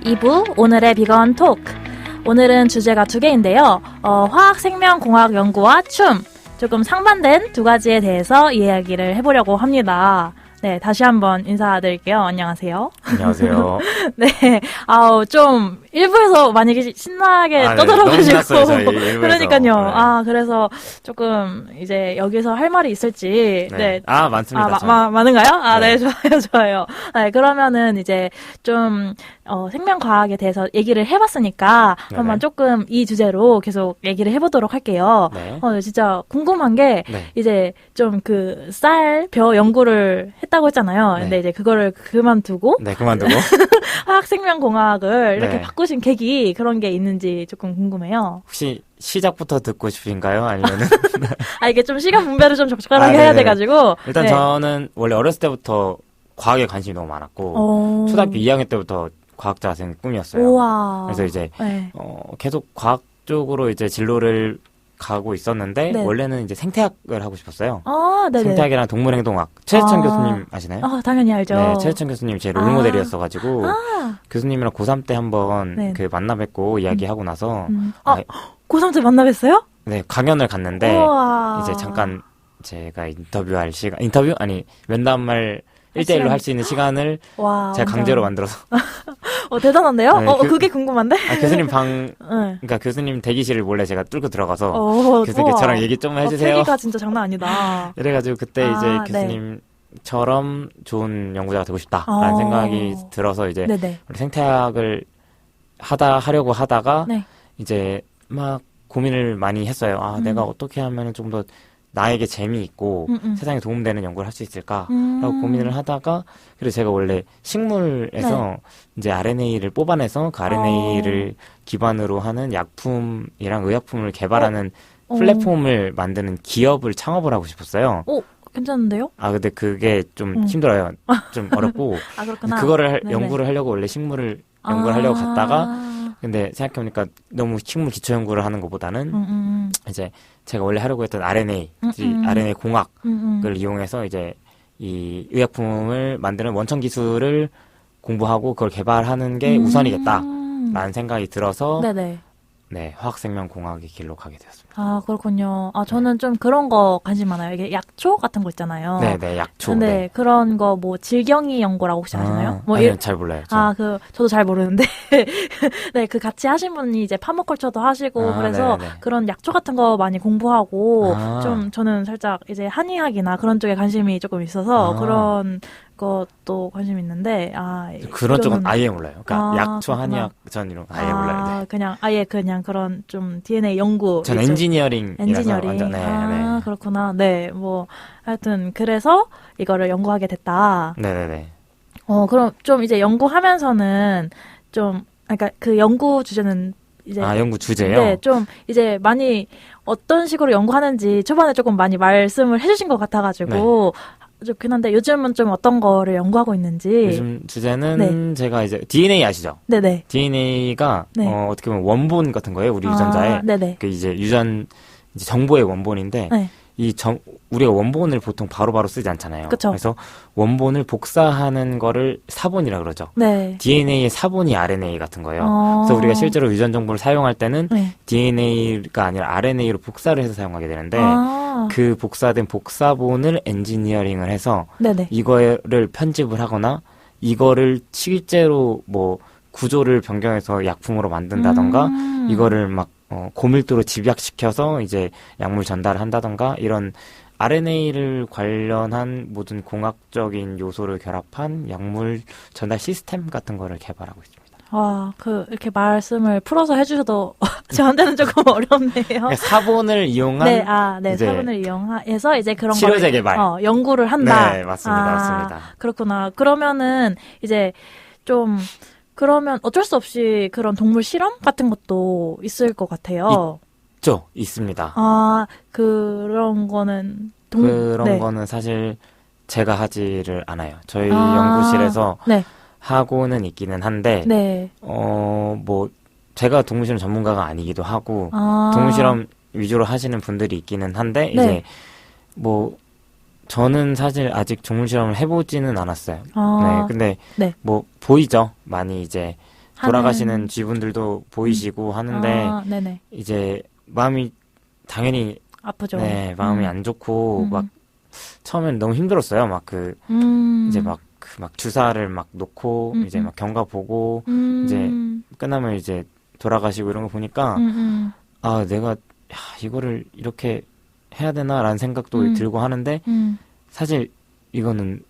2부 오늘의 비건 토크. 오늘은 주제가 두 개인데요. 화학생명공학 연구와 춤. 조금 상반된 두 가지에 대해서 이야기를 해보려고 합니다. 네, 다시 한번 인사드릴게요. 안녕하세요. 안녕하세요. 네, 좀 일부에서 많이 신나게 떠들어가지고 그러니까요. 그래서 조금 이제 여기서 할 말이 있을지. 네. 많습니다. 많은가요? 네. 네, 좋아요. 네, 그러면은 이제 좀 생명과학에 대해서 얘기를 해봤으니까 한번 조금 이 주제로 계속 얘기를 해보도록 할게요. 네. 진짜 궁금한 게 이제 좀 그 쌀,벼 연구를 했다고 했잖아요. 근데 이제 그거를 그만두고 화학생명공학을 이렇게 바꾸신 계기 그런 게 있는지 조금 궁금해요. 혹시 시작부터 듣고 싶으신가요? 아니면은 이게 좀 시간 분배를 좀 적절하게 해야 돼가지고 일단 저는 원래 어렸을 때부터 과학에 관심이 너무 많았고 초등학교 2학년 때부터 과학자 생이 꿈이었어요. 우와. 그래서 이제 계속 과학 쪽으로 이제 진로를 가고 있었는데 원래는 이제 생태학을 하고 싶었어요. 생태학이랑 동물행동학. 최재천 교수님 아시나요? 당연히 알죠. 네, 최재천 교수님이 제 롤모델이었어가지고 교수님이랑 고3 때 한번 그 만나 뵙고 이야기하고 나서 고3 때 만나 뵀어요? 네, 강연을 갔는데 이제 잠깐 제가 인터뷰할 시간 면담을 1대1로 할 수 있는 시간을 제가 강제로 만들어서 대단한데요? 그게 궁금한데? 교수님 그러니까 교수님 대기실을 몰래 제가 뚫고 들어가서 교수님께 저랑 얘기 좀 해주세요. 패기가 진짜 장난 아니다. 이래가지고 그때 이제 교수님처럼 좋은 연구자가 되고 싶다라는 생각이 들어서 이제 우리 생태학을 하려고 하다가 이제 막 고민을 많이 했어요. 내가 어떻게 하면 좀 더 나에게 재미있고 세상에 도움되는 연구를 할 수 있을까라고 고민을 하다가 그래서 제가 원래 식물에서 이제 RNA를 뽑아내서 그 RNA를 기반으로 하는 약품이랑 의약품을 개발하는 플랫폼을 만드는 기업을 창업을 하고 싶었어요. 괜찮은데요? 근데 그게 좀 힘들어요. 좀 어렵고. 그렇구나. 그거를 연구를 하려고 원래 식물을 연구를 하려고 갔다가 근데 생각해보니까 너무 식물 기초 연구를 하는 것보다는 이제 제가 원래 하려고 했던 RNA 공학을 이용해서 이제 이 의약품을 만드는 원천 기술을 공부하고 그걸 개발하는 게 우선이겠다라는 생각이 들어서 화학생명공학의 길로 가게 되었습니다. 그렇군요. 저는 좀 그런 거 관심 많아요. 이게 약초 같은 거 있잖아요. 네, 약초. 네, 그런 거 뭐 질경이 연구라고 혹시 아시나요? 아니요, 잘 몰라요. 저도 잘 모르는데. 네, 그 같이 하신 분이 이제 파머컬처도 하시고 그래서 그런 약초 같은 거 많이 공부하고 좀 저는 살짝 이제 한의학이나 그런 쪽에 관심이 조금 있어서 그런 것도 관심 있는데 그런 쪽은 아예 몰라요. 그러니까 약초, 한의학 전 이런 거 아예 몰라요. 그냥 그런 좀 DNA 연구. 전 엔지니어링이라서 완전 그렇구나. 네, 뭐 하여튼 그래서 이거를 연구하게 됐다. 네네네. 그럼 좀 이제 연구하면서는 좀 그러니까 그 연구 주제는 이제 연구 주제요? 네, 좀 이제 많이 어떤 식으로 연구하는지 초반에 조금 많이 말씀을 해주신 것 같아가지고. 좋긴 한데 요즘은 좀 어떤 거를 연구하고 있는지. 요즘 주제는 제가 이제 DNA 아시죠? 네네. DNA가 어떻게 보면 원본 같은 거예요, 우리 유전자의. 그 이제 이제 정보의 원본인데 우리가 원본을 보통 바로바로 쓰지 않잖아요. 그쵸. 그래서 원본을 복사하는 거를 사본이라 그러죠. DNA의 사본이 RNA 같은 거예요. 그래서 우리가 실제로 유전 정보를 사용할 때는 DNA가 아니라 RNA로 복사를 해서 사용하게 되는데 그 복사된 복사본을 엔지니어링을 해서 이거를 편집을 하거나 이거를 실제로 뭐 구조를 변경해서 약품으로 만든다던가 이거를 막 고밀도로 집약시켜서 이제 약물 전달을 한다던가 이런 RNA를 관련한 모든 공학적인 요소를 결합한 약물 전달 시스템 같은 거를 개발하고 있습니다. 이렇게 말씀을 풀어서 해주셔도 저한테는 조금 어렵네요. 사본을 이용한 사본을 이용해서 이제 그런 치료제 개발 연구를 한다. 네, 맞습니다. 그렇구나. 그러면은 이제 좀 그러면 어쩔 수 없이 그런 동물 실험 같은 것도 있을 것 같아요. 있습니다. 그런 거는 거는 사실 제가 하지를 않아요. 저희 연구실에서 하고는 있기는 한데 뭐 제가 동물실험 전문가가 아니기도 하고 동물실험 위주로 하시는 분들이 있기는 한데 이제 뭐 저는 사실 아직 동물실험을 해보지는 않았어요. 근데 뭐 보이죠. 많이 이제 돌아가시는 쥐분들도 보이시고 하는데 이제 마음이 당연히 아프죠. 네, 마음이 안 좋고 막 처음엔 너무 힘들었어요. 막 이제 막 주사를 막 놓고 이제 막 경과 보고 이제 끝나면 이제 돌아가시고 이런 거 보니까 아, 내가 이거를 이렇게 해야 되나라는 생각도 들고 하는데 사실 이거는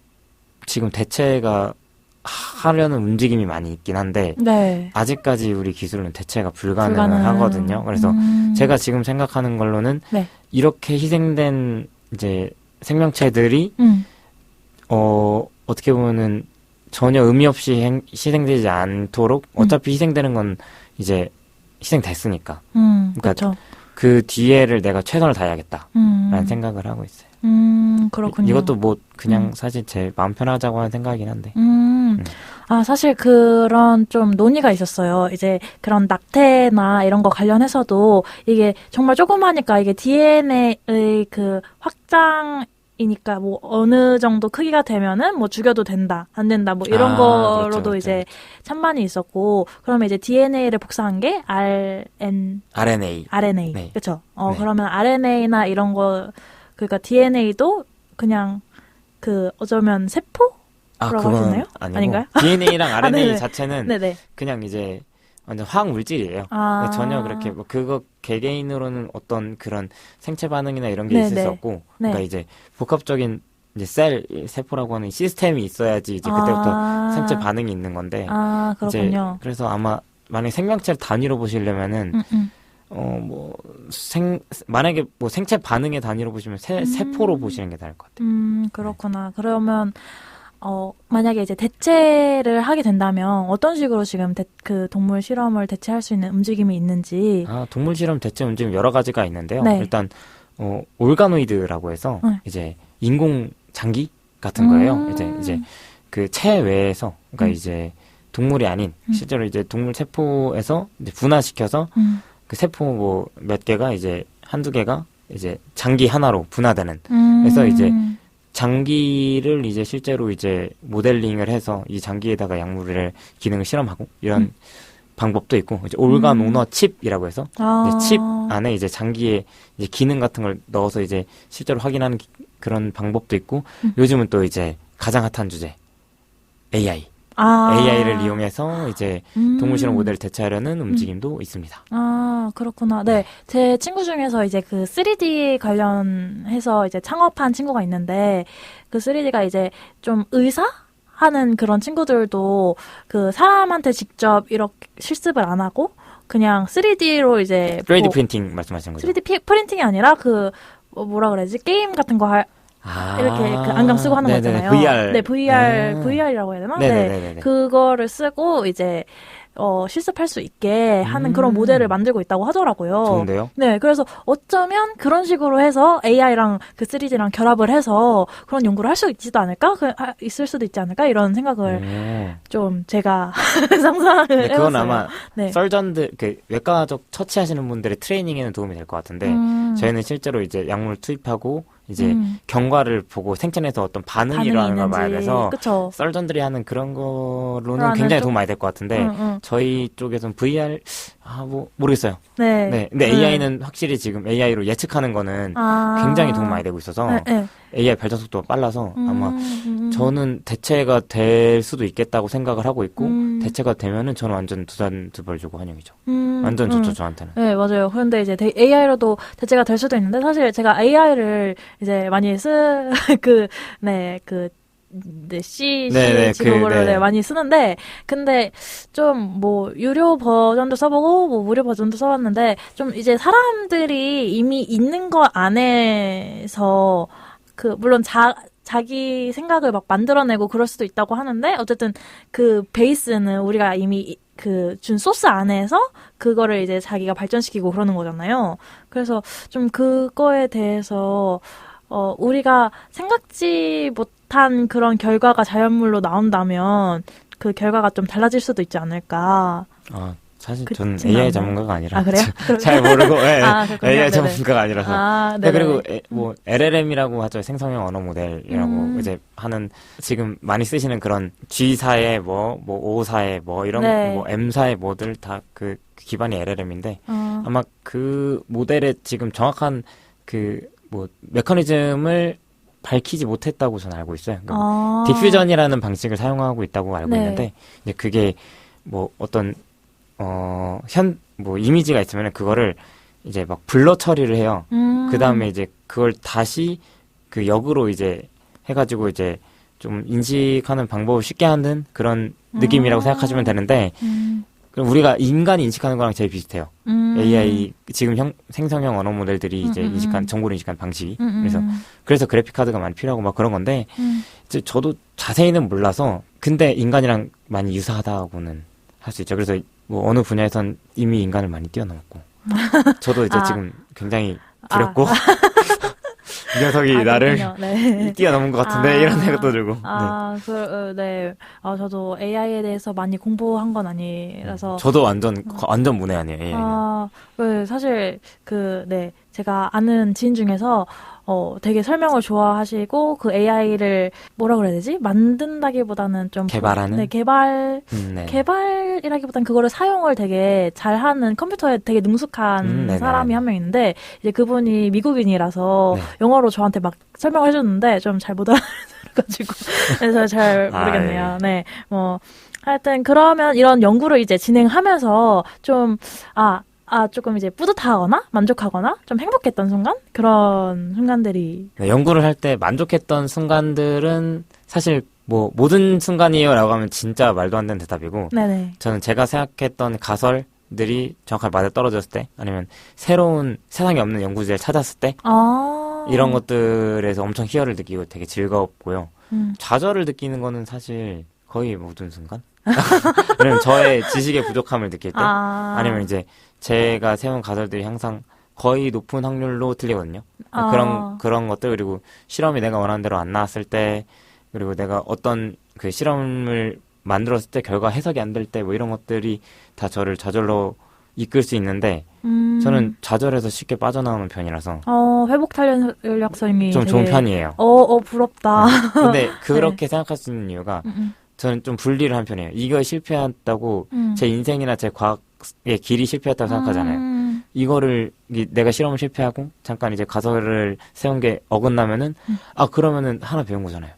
지금 대체가 하려는 움직임이 많이 있긴 한데 네. 아직까지 우리 기술은 대체가 불가능하거든요. 그래서 제가 지금 생각하는 걸로는 네. 이렇게 희생된 이제 생명체들이 어떻게 보면은 전혀 의미 없이 희생되지 않도록 어차피 희생되는 건 이제 희생됐으니까. 그러니까 그렇죠. 그 뒤에를 내가 최선을 다해야겠다라는 생각을 하고 있어요. 그렇군요. 이것도 뭐 그냥 사실 제 마음 편하자고 하는 생각이긴 한데. 아, 사실 그런 좀 논의가 있었어요. 이제 그런 낙태나 이런 거 관련해서도 이게 정말 조그마니까 이게 DNA의 그 확장이니까 뭐 어느 정도 크기가 되면은 뭐 죽여도 된다, 안 된다, 뭐 이런 거로도 그렇죠, 그렇죠. 이제 찬반이 있었고, 그러면 이제 DNA를 복사한 게 RNA. 네. 그렇죠. 네. 그러면 RNA나 이런 거, 그러니까 DNA도 그냥 그 어쩌면 세포? 그건 아닌가요? DNA랑 RNA 자체는 그냥 이제 완전 화학 물질이에요. 전혀 그렇게 뭐 그거 개개인으로는 어떤 그런 생체 반응이나 이런 게 있을 수 없고, 그러니까 이제 복합적인 이제 세포라고 하는 시스템이 있어야지 이제 그때부터 생체 반응이 있는 건데, 그렇군요. 이제 그래서 아마 만약 생명체를 단위로 보시려면은 만약에 뭐 생체 반응의 단위로 보시면 세포로 보시는 게 나을 것 같아요. 그렇구나. 그러면 만약에 이제 대체를 하게 된다면 어떤 식으로 지금 그 동물 실험을 대체할 수 있는 움직임이 있는지. 동물 실험 대체 움직임 여러 가지가 있는데요. 네. 일단 올가노이드라고 해서 이제 인공 장기 같은 거예요. 이제 그 체외에서 그러니까 이제 동물이 아닌 실제로 이제 동물 세포에서 이제 분화시켜서 그 세포 뭐 몇 개가 이제 한두 개가 이제 장기 하나로 분화되는. 그래서 이제 장기를 이제 실제로 이제 모델링을 해서 이 장기에다가 약물을 기능을 실험하고 이런 방법도 있고, 이제 올간 오너 칩이라고 해서 이제 칩 안에 이제 장기에 이제 기능 같은 걸 넣어서 이제 실제로 확인하는 그런 방법도 있고, 요즘은 또 이제 가장 핫한 주제 AI를 이용해서 이제 동물 실험 모델을 대체하려는 움직임도 있습니다. 그렇구나. 네. 제 친구 중에서 이제 그 3D 관련해서 이제 창업한 친구가 있는데, 그 3D가 이제 좀 하는 그런 친구들도 그 사람한테 직접 이렇게 실습을 안 하고 그냥 3D로 이제 3D 프린팅 말씀하시는 거죠? 3D 프린팅이 아니라 그 뭐라 그래야지? 게임 같은 거 이렇게 그 안경 쓰고 하는 거 있잖아요. VR. 네, VR이라고 해야 되나? 네. 그거를 쓰고 이제 실습할 수 있게 하는 그런 모델을 만들고 있다고 하더라고요. 좋은데요? 네, 그래서 어쩌면 그런 식으로 해서 AI랑 그 3D랑 결합을 해서 그런 연구를 할 수 있지도 않을까? 있을 수도 있지 않을까? 이런 생각을 좀 제가 상상을 해봤어요. 그건 아마 설전들, 그 외과적 처치하시는 분들의 트레이닝에는 도움이 될 것 같은데, 저희는 실제로 이제 약물을 투입하고 이제 경과를 보고 생체내에서 어떤 반응이 일어나는 걸 봐야 돼서, 그쵸. 썰전들이 하는 그런 거로는 굉장히 도움 많이 될 것 같은데, 저희 쪽에서는 VR 모르겠어요. 네. 근데 AI는 확실히 지금 AI로 예측하는 거는 굉장히 도움 많이 되고 있어서 AI 발전 속도가 빨라서 아마 저는 대체가 될 수도 있겠다고 생각을 하고 있고, 대체가 되면은 저는 완전 두 벌 주고 환영이죠. 완전 좋죠, 저한테는. 네, 맞아요. 그런데 이제 AI로도 대체가 될 수도 있는데, 사실 제가 AI를 이제 많이 C 직업으로 많이 쓰는데, 근데 좀 뭐 유료 버전도 써보고 뭐 무료 버전도 써봤는데, 좀 이제 사람들이 이미 있는 거 안에서 물론 자기 생각을 막 만들어내고 그럴 수도 있다고 하는데, 어쨌든 그 베이스는 우리가 이미 준 소스 안에서 그거를 이제 자기가 발전시키고 그러는 거잖아요. 그래서 좀 그거에 대해서 우리가 생각지 못한 그런 결과가 자연물로 나온다면 그 결과가 좀 달라질 수도 있지 않을까. 사실 저는 AI 전문가가 아니라. 아, 그래요? 잘 모르고, 네, AI 네네. 전문가가 아니라서. 네, 그리고 뭐 LLM이라고 하죠. 생성형 언어 모델이라고 이제 하는, 지금 많이 쓰시는 그런 G사의 뭐 O사의 뭐 이런, 뭐 M사의 뭐들 다 그 기반이 LLM인데, 아마 그 모델의 지금 정확한 그 뭐 메커니즘을 밝히지 못했다고 저는 알고 있어요. 그러니까 디퓨전이라는 방식을 사용하고 있다고 알고 있는데, 이제 그게 뭐 어떤 뭐 이미지가 있으면 그거를 이제 막 블러 처리를 해요. 그 다음에 이제 그걸 다시 그 역으로 이제 해가지고 이제 좀 인식하는 방법을 쉽게 하는 그런 느낌이라고 생각하시면 되는데, 그럼 우리가 인간이 인식하는 거랑 제일 비슷해요. AI 지금 생성형 언어 모델들이 이제 인식한 정보를 인식한 방식이 그래서 그래픽 카드가 많이 필요하고 막 그런 건데 이제 저도 자세히는 몰라서 근데 인간이랑 많이 유사하다고는 할 수 있죠. 그래서 뭐 어느 분야에선 이미 인간을 많이 뛰어넘었고 저도 이제 지금 굉장히 두렵고 이 녀석이 나를 뛰어넘은 것 같은데 이런 생각도 들고. 네. 저도 AI에 대해서 많이 공부한 건 아니라서. 저도 완전 문외한이에요. AI는. 사실 제가 아는 지인 중에서 되게 설명을 좋아하시고 그 AI를 뭐라 그래야 되지? 만든다기보다는 좀 개발하는? 네, 개발이라기보다는 그거를 사용을 되게 잘하는 컴퓨터에 되게 능숙한 사람이 한 명 있는데 이제 그분이 미국인이라서 영어로 저한테 막 설명을 해줬는데 좀 잘 못 알아가지고 그래서 잘 모르겠네요. 네, 뭐 하여튼 그러면 이런 연구를 이제 진행하면서 좀 조금 이제 뿌듯하거나 만족하거나 좀 행복했던 순간? 그런 순간들이. 네, 연구를 할 때 만족했던 순간들은 사실 뭐 모든 순간이에요 라고 하면 진짜 말도 안 되는 대답이고 네네. 저는 제가 생각했던 가설들이 정확하게 맞아 떨어졌을 때 아니면 새로운 세상에 없는 연구지를 찾았을 때 이런 것들에서 엄청 희열을 느끼고 되게 즐겁고요. 좌절을 느끼는 거는 사실 거의 모든 순간? 왜냐면 저의 지식의 부족함을 느낄 때 아니면 이제 제가 세운 가설들이 항상 거의 높은 확률로 틀리거든요. 그런 것들 그리고 실험이 내가 원하는 대로 안 나왔을 때 그리고 내가 어떤 그 실험을 만들었을 때 결과 해석이 안 될 때 뭐 이런 것들이 다 저를 좌절로 이끌 수 있는데 저는 좌절해서 쉽게 빠져나오는 편이라서 회복 탄력성이 좀 좋은 편이에요. 부럽다. 근데 그렇게 생각할 수 있는 이유가 저는 좀 분리를 한 편이에요. 이거 실패했다고 제 인생이나 제 과학의 길이 실패했다고 생각하잖아요. 이거를 내가 실험을 실패하고 잠깐 이제 가설을 세운 게 어긋나면은 그러면은 하나 배운 거잖아요.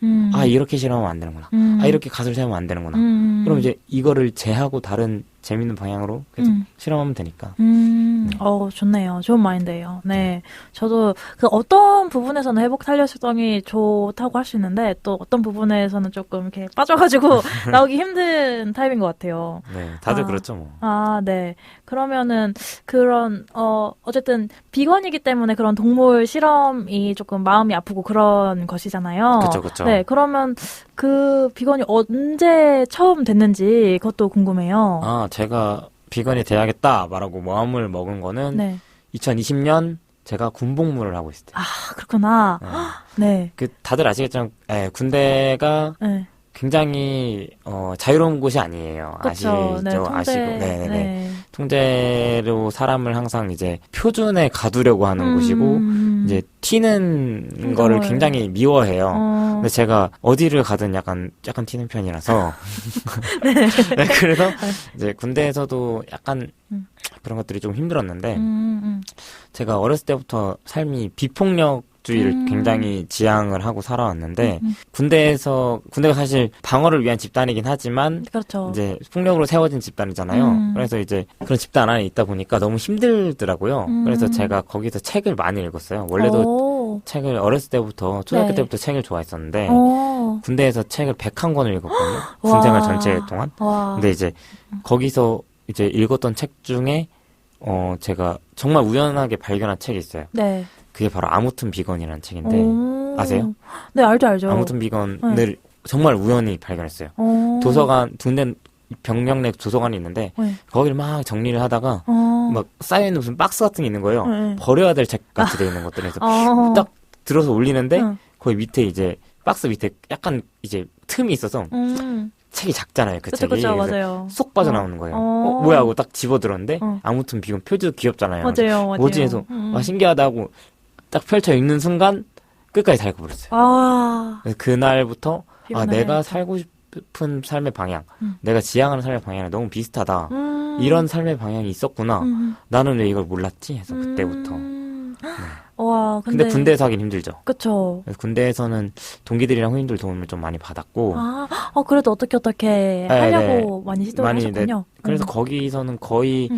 이렇게 실험하면 안 되는구나. 이렇게 가설 세우면 안 되는구나. 그럼 이제 이거를 제하고 다른 재밌는 방향으로 계속 실험하면 되니까. 좋네요. 좋은 마인드예요. 네. 저도 그 어떤 부분에서는 회복 탄력성이 좋다고 할 수 있는데 또 어떤 부분에서는 조금 이렇게 빠져가지고 나오기 힘든 타입인 것 같아요. 네. 다들 그렇죠, 뭐. 네. 그러면은 그런 어쨌든 비건이기 때문에 그런 동물 실험이 조금 마음이 아프고 그런 것이잖아요. 그렇죠. 네. 그러면 그 비건이 언제 처음 됐는지 그것도 궁금해요. 제가 비건이 돼야겠다 말하고 마음을 먹은 거는 2020년 제가 군복무를 하고 있을 때. 그렇구나. 네. 다들 아시겠지만 군대가 굉장히 자유로운 곳이 아니에요. 그쵸. 아시죠? 아시고. 네. 통제로 사람을 항상 이제 표준에 가두려고 하는 곳이고 이제 튀는 거를 굉장히 미워해요. 근데 제가 어디를 가든 약간 튀는 편이라서 네, 그래서 이제 군대에서도 약간 그런 것들이 좀 힘들었는데 제가 어렸을 때부터 삶이 비폭력주의를 굉장히 지향을 하고 살아왔는데 군대가 사실 방어를 위한 집단이긴 하지만 그렇죠. 이제 폭력으로 세워진 집단이잖아요. 그래서 이제 그런 집단 안에 있다 보니까 너무 힘들더라고요. 그래서 제가 거기서 책을 많이 읽었어요. 원래도 책을 어렸을 때부터 초등학교 때부터 책을 좋아했었는데 군대에서 책을 101권을 읽었거든요. 군생활 전체 동안. 근데 이제 거기서 이제 읽었던 책 중에 제가 정말 우연하게 발견한 책이 있어요. 네. 그게 바로 아무튼 비건이라는 책인데 아세요? 네, 알죠. 아무튼 비건을 정말 우연히 발견했어요. 도서관 군대 병영 내 도서관이 있는데 거기를 막 정리를 하다가 막 쌓여있는 무슨 박스 같은 게 있는 거예요. 버려야 될 책 같이 돼 있는 것들에서 딱 들어서 올리는데 거기 밑에 이제 박스 밑에 약간 이제 틈이 있어서 책이 작잖아요. 그 그쵸, 책이. 그쵸, 맞아요. 쏙 빠져나오는 거예요. 뭐야 하고 딱 집어들었는데 아무튼 비건 표지도 귀엽잖아요. 맞아요. 뭐지 해서 와 신기하다 하고 딱 펼쳐 읽는 순간 끝까지 다 읽어버렸어요. 그래서 그날부터 내가 살고 싶은 삶의 방향, 내가 지향하는 삶의 방향이 너무 비슷하다. 이런 삶의 방향이 있었구나. 나는 왜 이걸 몰랐지? 해서 그때부터. 네. 와, 근데 군대에서 하긴 힘들죠. 그쵸. 군대에서는 동기들이랑 후임들 도움을 좀 많이 받았고. 그래도 어떻게 하려고 많이 시도를 하셨군요. 그래서 거기서는 거의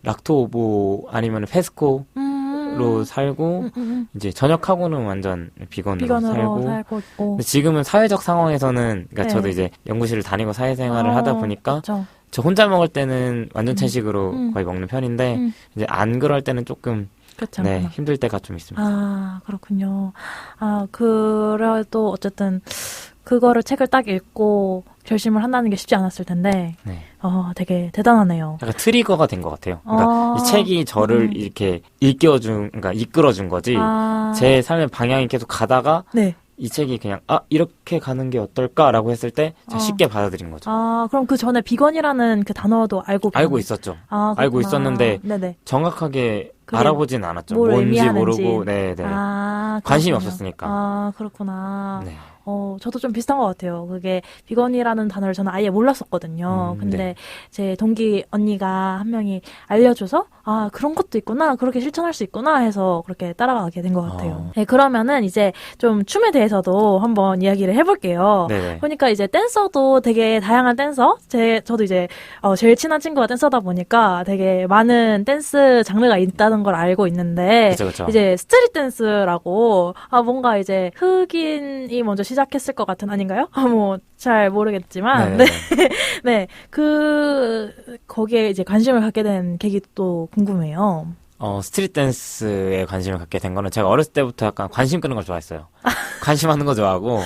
락토오보 아니면 페스코로 살고, 이제 전역하고는 완전 비건으로 살고. 근데 지금은 사회적 상황에서는, 그러니까 저도 이제 연구실을 다니고 사회생활을 하다 보니까, 그쵸. 저 혼자 먹을 때는 완전 채식으로 거의 먹는 편인데, 이제 안 그럴 때는 조금, 네, 힘들 때가 좀 있습니다. 그렇군요. 그래도 어쨌든 그거를 책을 딱 읽고 결심을 한다는 게 쉽지 않았을 텐데, 네. 되게 대단하네요. 약간 트리거가 된 것 같아요. 그러니까 이 책이 저를 이렇게 그러니까 이끌어준 거지, 제 삶의 방향이 계속 가다가, 네. 이 책이 그냥 이렇게 가는 게 어떨까라고 했을 때 제가 쉽게 받아들인 거죠. 그럼 그 전에 비건이라는 그 단어도 알고 있었죠. 알고 있었는데 네네. 정확하게 알아보진 않았죠. 뭔지 모르고, 네네. 관심이 없었으니까. 그렇구나. 네. 저도 좀 비슷한 것 같아요. 그게 비건이라는 단어를 저는 아예 몰랐었거든요. 근데 네. 제 동기 언니가 한 명이 알려줘서 그런 것도 있구나, 그렇게 실천할 수 있구나 해서 그렇게 따라가게 된 것 같아요. 네, 그러면은 이제 좀 춤에 대해서도 한번 이야기를 해볼게요. 네네. 그러니까 이제 댄서도 되게 다양한 댄서, 저도 이제 제일 친한 친구가 댄서다 보니까 되게 많은 댄스 장르가 있다는 걸 알고 있는데, 그쵸. 이제 스트릿 댄스라고 뭔가 이제 흑인이 먼저 시작했을 것 같은, 아닌가요? 뭐 잘 모르겠지만, 네, 거기에 이제 관심을 갖게 된 계기도 궁금해요. 스트릿 댄스에 관심을 갖게 된 거는 제가 어렸을 때부터 약간 관심 끄는 걸 좋아했어요. 관심하는 거 좋아하고,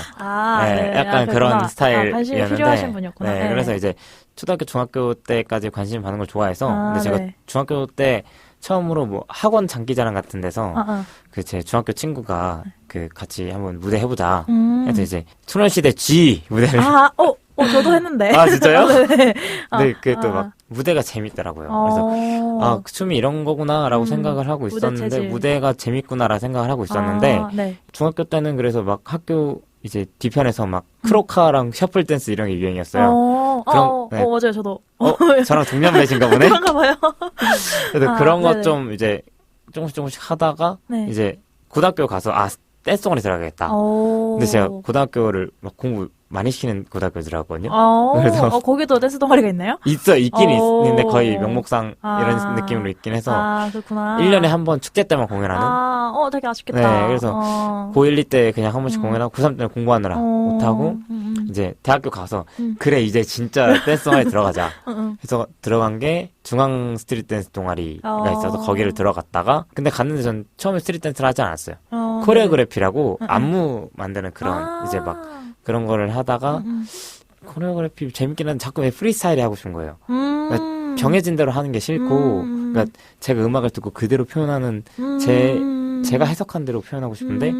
네, 약간 그런 스타일이었는데, 관심이 필요하신 분이었구나. 네, 그래서 이제 초등학교, 중학교 때까지 관심 받는 걸 좋아해서, 근데 제가 중학교 때 처음으로 뭐 학원 장기자랑 같은 데서 그 제 중학교 친구가 그 같이 한번 무대 해보자 해서 이제 소녀시대 G 무대를 저도 했는데. 진짜요? 네. 네, 그 또 막 무대가 재밌더라고요. 그래서 춤이 이런 거구나라고 생각을 하고 있었는데, 무대가 재밌구나라 생각을 하고 있었는데, 네. 중학교 때는 그래서 막 학교 이제 뒤편에서 막 크로카랑 셔플 댄스 이런 게 유행이었어요. 네. 맞아요, 저도. 저랑 동년배신가 보네. 그런가 봐요. 그래서 그런 것 좀 이제 조금씩 하다가 이제 고등학교 가서 댄스동아리 들어가겠다. 근데 제가 고등학교를 막 공부 많이 시키는 고등학교 들어갔거든요. 그래서 거기도 댄스 동아리가 있나요? 있긴 있는데 거의 명목상 이런 느낌으로 있긴 해서 그렇구나. 1년에 한 번 축제 때만 공연하는. 되게 아쉽겠다. 네, 그래서 고1, 2 때 그냥 한 번씩 공연하고 고3 때는 공부하느라 못하고 이제 대학교 가서 그래 이제 진짜 댄스 동아리 들어가자 해서 들어간 게 중앙 스트릿 댄스 동아리가 있어서 거기를 들어갔다가, 근데 갔는데 전 처음에 스트릿 댄스를 하지 않았어요. 코레오그래피라고 안무 만드는 그런 이제 막 그런 거를 하다가 코레오그래피 재밌긴 한데 자꾸 왜 프리스타일이 하고 싶은 거예요. 그러니까 정해진 대로 하는 게 싫고, 그러니까 제가 음악을 듣고 그대로 표현하는 제가 해석한 대로 표현하고 싶은데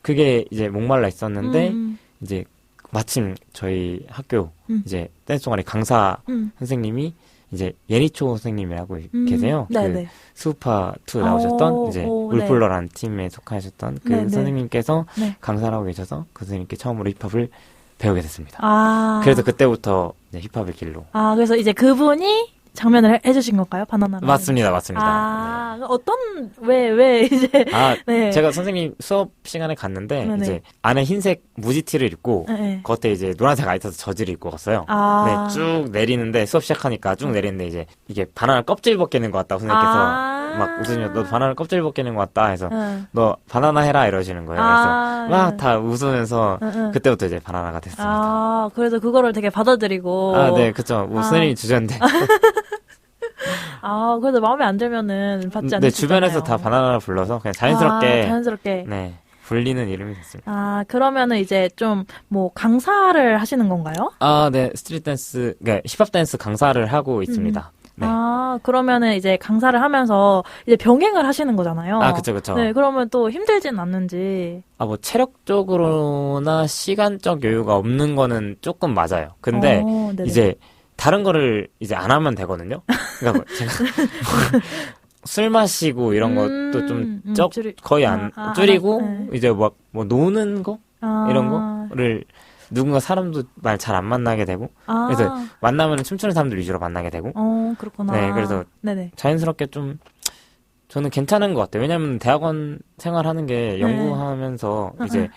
그게 이제 목말라 있었는데 이제 마침 저희 학교 이제 댄스 동아리 강사 선생님이 이제 예니초 선생님이라고 계세요. 그 수우파2 나오셨던 이제 울플러라는 팀에 속하셨던 그 선생님께서 강사라고 계셔서 그 선생님께 처음으로 힙합을 배우게 됐습니다. 그래서 그때부터 이제 힙합의 길로. 그래서 이제 그분이 장면을 해주신 건가요? 바나나를? 맞습니다. 왜 이제. 제가 선생님 수업 시간에 갔는데, 이제 안에 흰색 무지티를 입고, 겉에 이제 노란색 아이터스 저지를 입고 갔어요. 네, 쭉 내리는데, 수업 시작하니까 쭉 내리는데, 이제 이게 바나나 껍질 벗기는 것 같다, 선생님께서. 막 웃으시면, 너 바나나 껍질 벗기는 것 같다 해서, 너 바나나 해라 이러시는 거예요. 그래서 막 다 웃으면서, 그때부터 이제 바나나가 됐습니다. 그래서 그거를 되게 받아들이고. 네, 그쵸. 선생님이 주셨는데. 그래도 마음에 안 들면은 받지 않을 수 있잖아요. 주변에서 다 바나나를 불러서 그냥 자연스럽게. 네, 불리는 이름이 됐습니다. 그러면은 이제 좀 뭐 강사를 하시는 건가요? 네, 스트릿 댄스, 네, 힙합 댄스 강사를 하고 있습니다. 네. 아, 그러면은 이제 강사를 하면서 이제 병행을 하시는 거잖아요. 아, 그쵸. 네, 그러면 또 힘들진 않는지. 아, 뭐, 체력적으로나 시간적 여유가 없는 거는 조금 맞아요. 근데, 이제, 다른 거를 이제 안 하면 되거든요? 그러니까 뭐 제가, 술 마시고 이런 것도 좀 거의 줄이고, 이제 뭐 노는 거? 이런 거를 누군가 사람도 말 잘 안 만나게 되고, 그래서 만나면 춤추는 사람들 위주로 만나게 되고. 그렇구나. 네, 그래서 자연스럽게 좀, 저는 괜찮은 것 같아요. 왜냐면 대학원 생활하는 게 연구하면서 이제,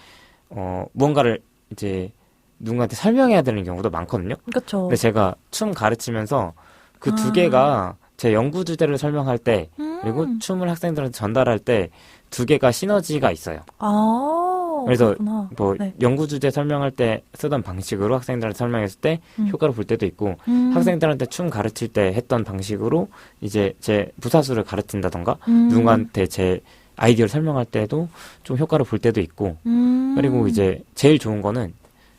무언가를 이제 누군가한테 설명해야 되는 경우도 많거든요. 그쵸. 근데 제가 춤 가르치면서 그 두 개가 제 연구 주제를 설명할 때, 그리고 춤을 학생들한테 전달할 때 두 개가 시너지가 있어요. 그래서 그렇구나. 뭐 연구 주제 설명할 때 쓰던 방식으로 학생들한테 설명했을 때 효과를 볼 때도 있고 학생들한테 춤 가르칠 때 했던 방식으로 이제 제 부사수를 가르친다던가 누군가한테 제 아이디어를 설명할 때도 좀 효과를 볼 때도 있고 그리고 이제 제일 좋은 거는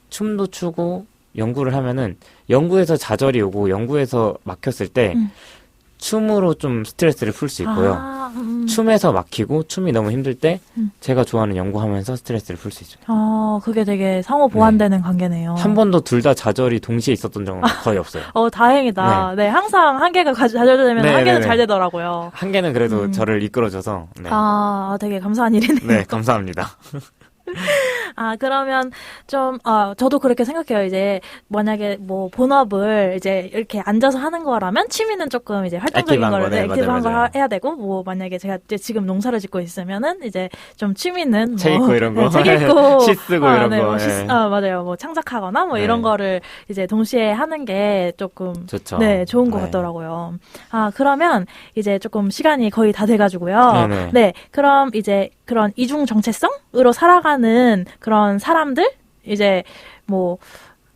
춤도 추고 연구를 하면은 연구에서 좌절이 오고 연구에서 막혔을 때 춤으로 좀 스트레스를 풀 수 있고요. 춤에서 막히고 춤이 너무 힘들 때 제가 좋아하는 연구하면서 스트레스를 풀 수 있어요. 그게 되게 상호 보완되는 관계네요. 한 번도 둘 다 좌절이 동시에 있었던 적은 거의 없어요. 다행이다. 네, 항상 한 개가 좌절되면 한 개는 잘 되더라고요. 한 개는 그래도 저를 이끌어줘서. 네. 되게 감사한 일이네요. 네, 감사합니다. 그러면 좀, 저도 그렇게 생각해요. 이제, 만약에 뭐, 본업을 이제 이렇게 앉아서 하는 거라면, 취미는 조금 이제 활동적인 걸, 액티브한 걸 해야 되고, 뭐, 만약에 제가 이제 지금 농사를 짓고 있으면은, 이제 좀 취미는 뭐, 책 읽고 이런 거. 책 읽고, 시 쓰고 이런 거. 맞아요. 뭐, 창작하거나 뭐, 이런 거를 이제 동시에 하는 게 조금, 좋죠. 네, 좋은 것 같더라고요. 그러면 이제 조금 시간이 거의 다 돼가지고요. 네, 그럼 이제 그런 이중 정체성으로 살아가는 그런 사람들 이제 뭐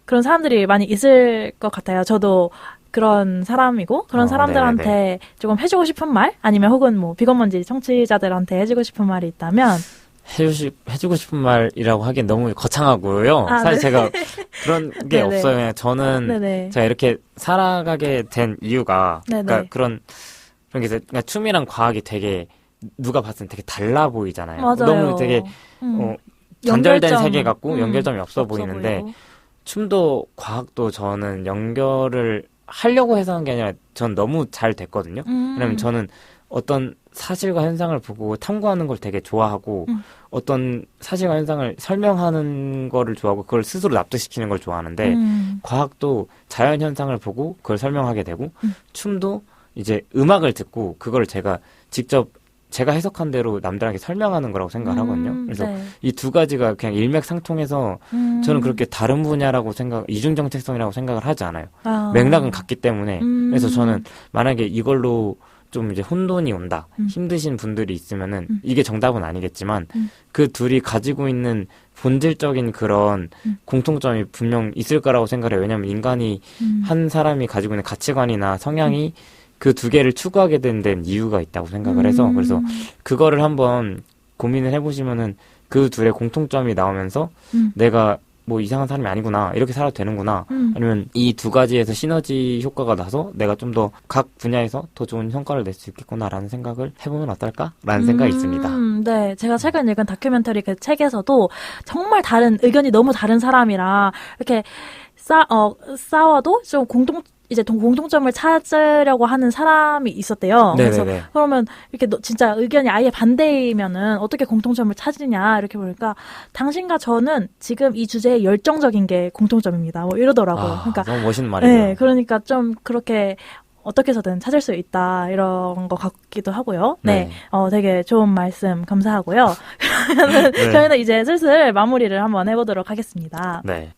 그런 사람들이 많이 있을 것 같아요. 저도 그런 사람이고 그런 사람들한테 조금 해주고 싶은 말 아니면 혹은 뭐 비건먼지 청취자들한테 해주고 싶은 말이 있다면 해주고 싶은 말이라고 하기엔 너무 거창하고요. 사실 제가 그런 게 없어요. 그냥 저는 제가 이렇게 살아가게 된 이유가 그러니까 그런 게 그러니까 춤이랑 과학이 되게 누가 봤을 때 되게 달라 보이잖아요. 맞아요. 너무 되게 단절된 세계 같고 연결점이 없어 보이는데 춤도 과학도 저는 연결을 하려고 해서 한 게 아니라 전 너무 잘 됐거든요. 왜냐면 저는 어떤 사실과 현상을 보고 탐구하는 걸 되게 좋아하고 어떤 사실과 현상을 설명하는 거를 좋아하고 그걸 스스로 납득시키는 걸 좋아하는데 과학도 자연 현상을 보고 그걸 설명하게 되고 춤도 이제 음악을 듣고 그걸 제가 직접 제가 해석한 대로 남들에게 설명하는 거라고 생각을 하거든요. 그래서 이 두 가지가 그냥 일맥상통해서 저는 그렇게 다른 분야라고 이중정체성이라고 생각을 하지 않아요. 맥락은 같기 때문에. 그래서 저는 만약에 이걸로 좀 이제 혼돈이 온다. 힘드신 분들이 있으면은 이게 정답은 아니겠지만 그 둘이 가지고 있는 본질적인 그런 공통점이 분명 있을 거라고 생각해요. 왜냐하면 인간이 한 사람이 가지고 있는 가치관이나 성향이 그 두 개를 추구하게 된 데는 이유가 있다고 생각을 해서 그래서 그거를 한번 고민을 해보시면은 그 둘의 공통점이 나오면서 내가 뭐 이상한 사람이 아니구나 이렇게 살아도 되는구나 아니면 이 두 가지에서 시너지 효과가 나서 내가 좀 더 각 분야에서 더 좋은 성과를 낼 수 있겠구나라는 생각을 해보면 어떨까라는 생각이 있습니다. 네, 제가 최근 읽은 다큐멘터리 그 책에서도 정말 의견이 너무 다른 사람이랑 이렇게 싸워도 좀 공통점을 찾으려고 하는 사람이 있었대요. 그래서 그러면 이렇게 진짜 의견이 아예 반대이면은 어떻게 공통점을 찾으냐 이렇게 보니까 당신과 저는 지금 이 주제에 열정적인 게 공통점입니다. 뭐 이러더라고요. 그러니까 너무 멋있는 말이에요. 네, 그러니까 좀 그렇게 어떻게 해서든 찾을 수 있다 이런 것 같기도 하고요. 네, 되게 좋은 말씀 감사하고요. 그러면은 저희는 이제 슬슬 마무리를 한번 해보도록 하겠습니다. 네.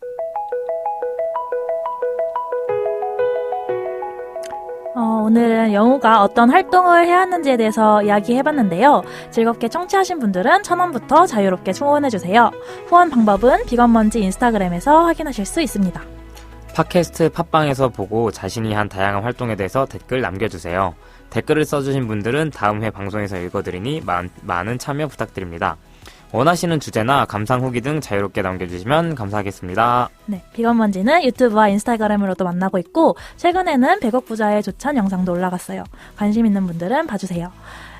오늘은 영우가 어떤 활동을 해왔는지에 대해서 이야기해봤는데요. 즐겁게 청취하신 분들은 1,000원부터 자유롭게 후원해주세요. 후원 방법은 비건먼지 인스타그램에서 확인하실 수 있습니다. 팟캐스트 팟빵에서 보고 자신이 한 다양한 활동에 대해서 댓글 남겨주세요. 댓글을 써주신 분들은 다음 회 방송에서 읽어드리니 많은 참여 부탁드립니다. 원하시는 주제나 감상 후기 등 자유롭게 남겨주시면 감사하겠습니다. 네, 비건먼지는 유튜브와 인스타그램으로도 만나고 있고 최근에는 100억 부자의 조찬 영상도 올라갔어요. 관심 있는 분들은 봐주세요.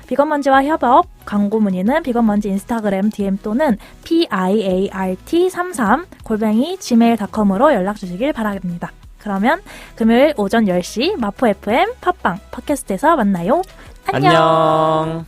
비건먼지와 협업, 광고 문의는 비건먼지 인스타그램 DM 또는 piart33@gmail.com으로 연락 주시길 바랍니다. 그러면 금요일 오전 10시 마포 FM 팟빵 팟캐스트에서 만나요. 안녕.